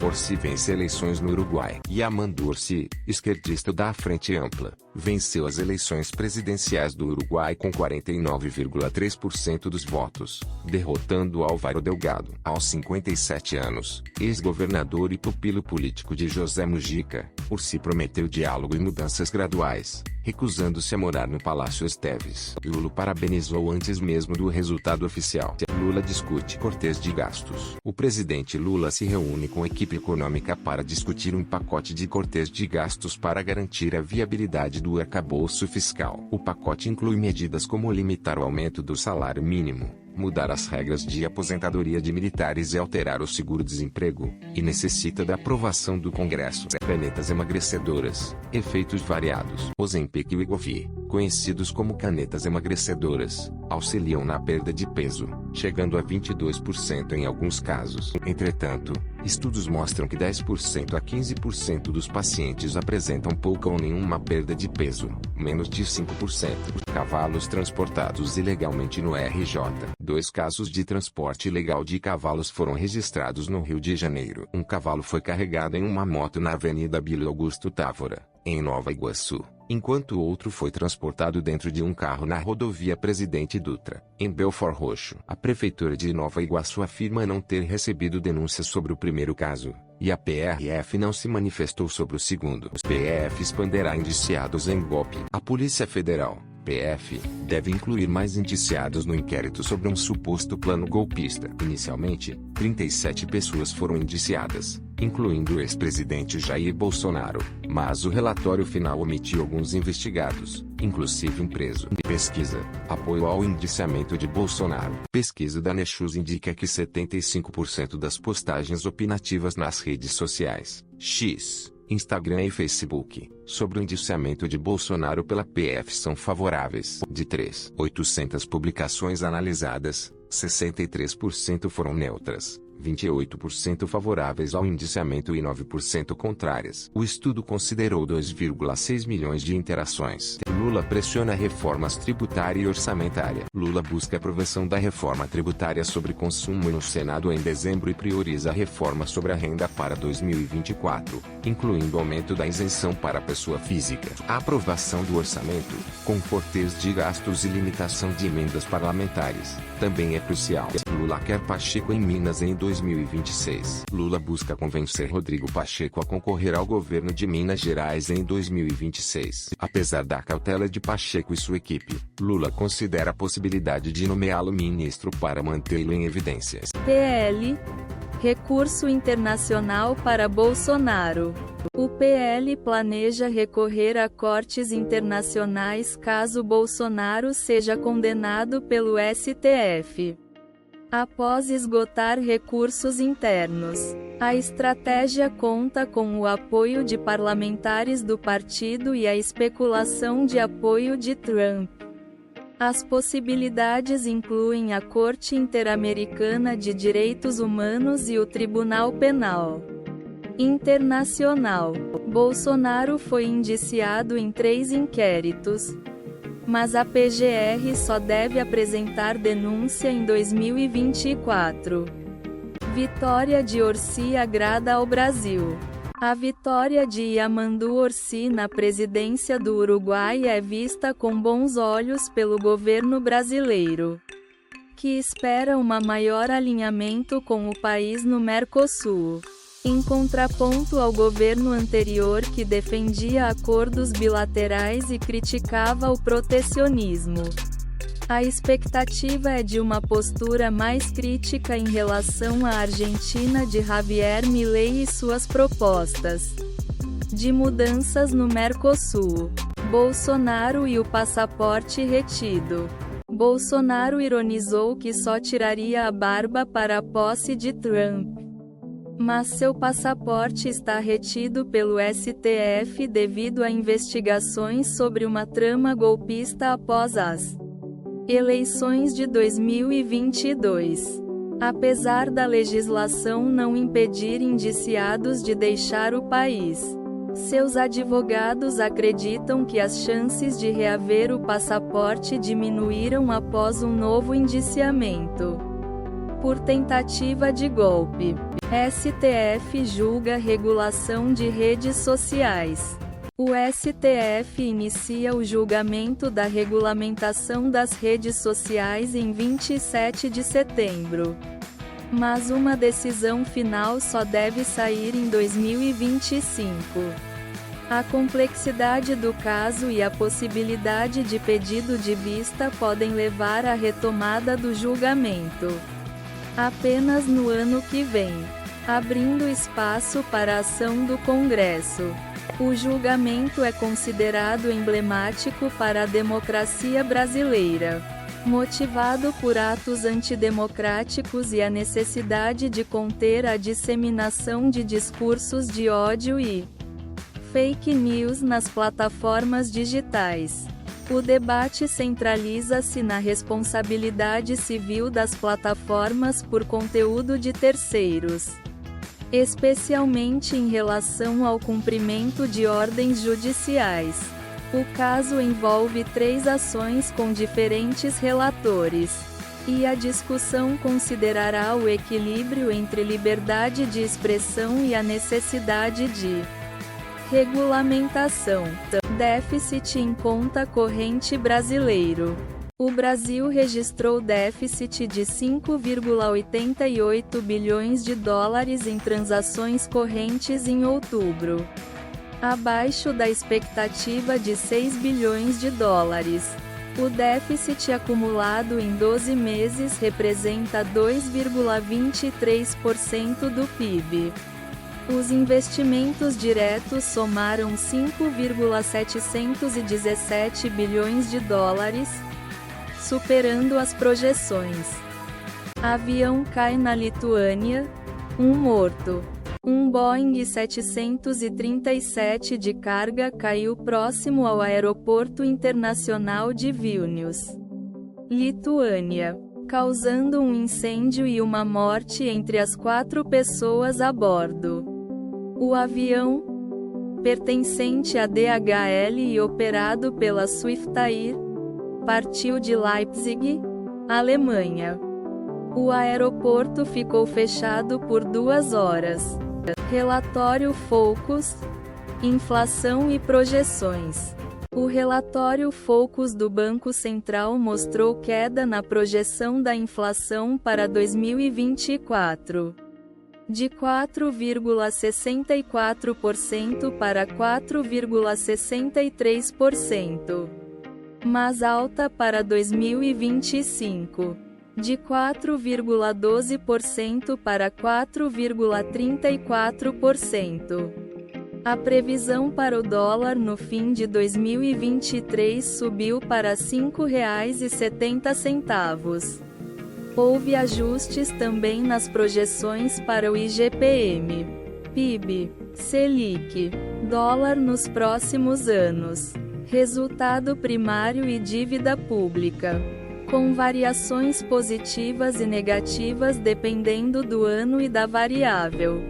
Orsi vence eleições no Uruguai. Yamandu Orsi, esquerdista da Frente Ampla, venceu as eleições presidenciais do Uruguai com 49,3% dos votos, derrotando Álvaro Delgado. Aos 57 anos, ex-governador e pupilo político de José Mujica, Orsi prometeu diálogo e mudanças graduais, recusando-se a morar no Palácio Esteves. Lula parabenizou antes mesmo do resultado oficial. Lula discute cortes de gastos. O presidente Lula se reúne com a equipe econômica para discutir um pacote de cortes de gastos para garantir a viabilidade do arcabouço fiscal. O pacote inclui medidas como limitar o aumento do salário mínimo, mudar as regras de aposentadoria de militares e alterar o seguro-desemprego, e necessita da aprovação do Congresso. Canetas emagrecedoras, efeitos variados. Ozempic e Wegovy, conhecidos como canetas emagrecedoras, auxiliam na perda de peso, chegando a 22% em alguns casos. Entretanto, estudos mostram que 10% a 15% dos pacientes apresentam pouca ou nenhuma perda de peso, menos de 5%. Cavalos transportados ilegalmente no RJ. 2 casos de transporte ilegal de cavalos foram registrados no Rio de Janeiro. Um cavalo foi carregado em uma moto na Avenida Bílio Augusto Távora, em Nova Iguaçu, enquanto outro foi transportado dentro de um carro na rodovia Presidente Dutra, em Belford Roxo. A Prefeitura de Nova Iguaçu afirma não ter recebido denúncias sobre o primeiro caso, e a PRF não se manifestou sobre o segundo. Os PF expanderá indiciados em golpe. A Polícia Federal, PF, deve incluir mais indiciados no inquérito sobre um suposto plano golpista. Inicialmente, 37 pessoas foram indiciadas, incluindo o ex-presidente Jair Bolsonaro, mas o relatório final omitiu alguns investigados, inclusive um preso. Pesquisa: apoio ao indiciamento de Bolsonaro. Pesquisa da Nexus indica que 75% das postagens opinativas nas redes sociais, X, Instagram e Facebook, sobre o indiciamento de Bolsonaro pela PF são favoráveis. De 3.800 publicações analisadas, 63% foram neutras, 28% favoráveis ao indiciamento e 9% contrárias. O estudo considerou 2,6 milhões de interações. Lula pressiona reformas tributária e orçamentária. Lula busca aprovação da reforma tributária sobre consumo no Senado em dezembro e prioriza a reforma sobre a renda para 2024, incluindo o aumento da isenção para a pessoa física. A aprovação do orçamento, com cortes de gastos e limitação de emendas parlamentares, também é crucial. Lula quer Pacheco em Minas em 2026. Lula busca convencer Rodrigo Pacheco a concorrer ao governo de Minas Gerais em 2026. Apesar da cautela de Pacheco e sua equipe, Lula considera a possibilidade de nomeá-lo ministro para mantê-lo em evidências. PL. Recurso internacional para Bolsonaro. O PL planeja recorrer a cortes internacionais caso Bolsonaro seja condenado pelo STF. Após esgotar recursos internos, a estratégia conta com o apoio de parlamentares do partido e a especulação de apoio de Trump. As possibilidades incluem a Corte Interamericana de Direitos Humanos e o Tribunal Penal Internacional. Bolsonaro foi indiciado em 3 inquéritos, mas a PGR só deve apresentar denúncia em 2024. Vitória de Orsi agrada ao Brasil. A vitória de Yamandu Orsi na presidência do Uruguai é vista com bons olhos pelo governo brasileiro, que espera um maior alinhamento com o país no Mercosul, em contraponto ao governo anterior que defendia acordos bilaterais e criticava o protecionismo. A expectativa é de uma postura mais crítica em relação à Argentina de Javier Milei e suas propostas de mudanças no Mercosul. Bolsonaro e o passaporte retido. Bolsonaro ironizou que só tiraria a barba para a posse de Trump, mas seu passaporte está retido pelo STF devido a investigações sobre uma trama golpista após as eleições de 2022. Apesar da legislação não impedir indiciados de deixar o país, seus advogados acreditam que as chances de reaver o passaporte diminuíram após um novo indiciamento por tentativa de golpe. STF julga regulação de redes sociais. O STF inicia o julgamento da regulamentação das redes sociais em 27 de setembro. Mas uma decisão final só deve sair em 2025. A complexidade do caso e a possibilidade de pedido de vista podem levar à retomada do julgamento apenas no ano que vem, abrindo espaço para a ação do Congresso. O julgamento é considerado emblemático para a democracia brasileira, motivado por atos antidemocráticos e a necessidade de conter a disseminação de discursos de ódio e fake news nas plataformas digitais. O debate centraliza-se na responsabilidade civil das plataformas por conteúdo de terceiros, especialmente em relação ao cumprimento de ordens judiciais. O caso envolve 3 ações com diferentes relatores, e a discussão considerará o equilíbrio entre liberdade de expressão e a necessidade de regulamentação. Déficit em conta corrente brasileiro. O Brasil registrou déficit de 5,88 bilhões de dólares em transações correntes em outubro, abaixo da expectativa de 6 bilhões de dólares. O déficit acumulado em 12 meses representa 2,23% do PIB. Os investimentos diretos somaram 5,717 bilhões de dólares, superando as projeções. Avião cai na Lituânia, 1 morto. Um Boeing 737 de carga caiu próximo ao Aeroporto Internacional de Vilnius, Lituânia, causando um incêndio e uma morte entre as 4 pessoas a bordo. O avião, pertencente à DHL e operado pela Swiftair, partiu de Leipzig, Alemanha. O aeroporto ficou fechado por 2 horas. Relatório Focus: Inflação e projeções. O relatório Focus do Banco Central mostrou queda na projeção da inflação para 2024. De 4,64% para 4,63%. Mais alta para 2025. De 4,12% para 4,34%. A previsão para o dólar no fim de 2023 subiu para R$ 5,70. Houve ajustes também nas projeções para o IGPM, PIB, Selic, dólar nos próximos anos, resultado primário e dívida pública, com variações positivas e negativas dependendo do ano e da variável.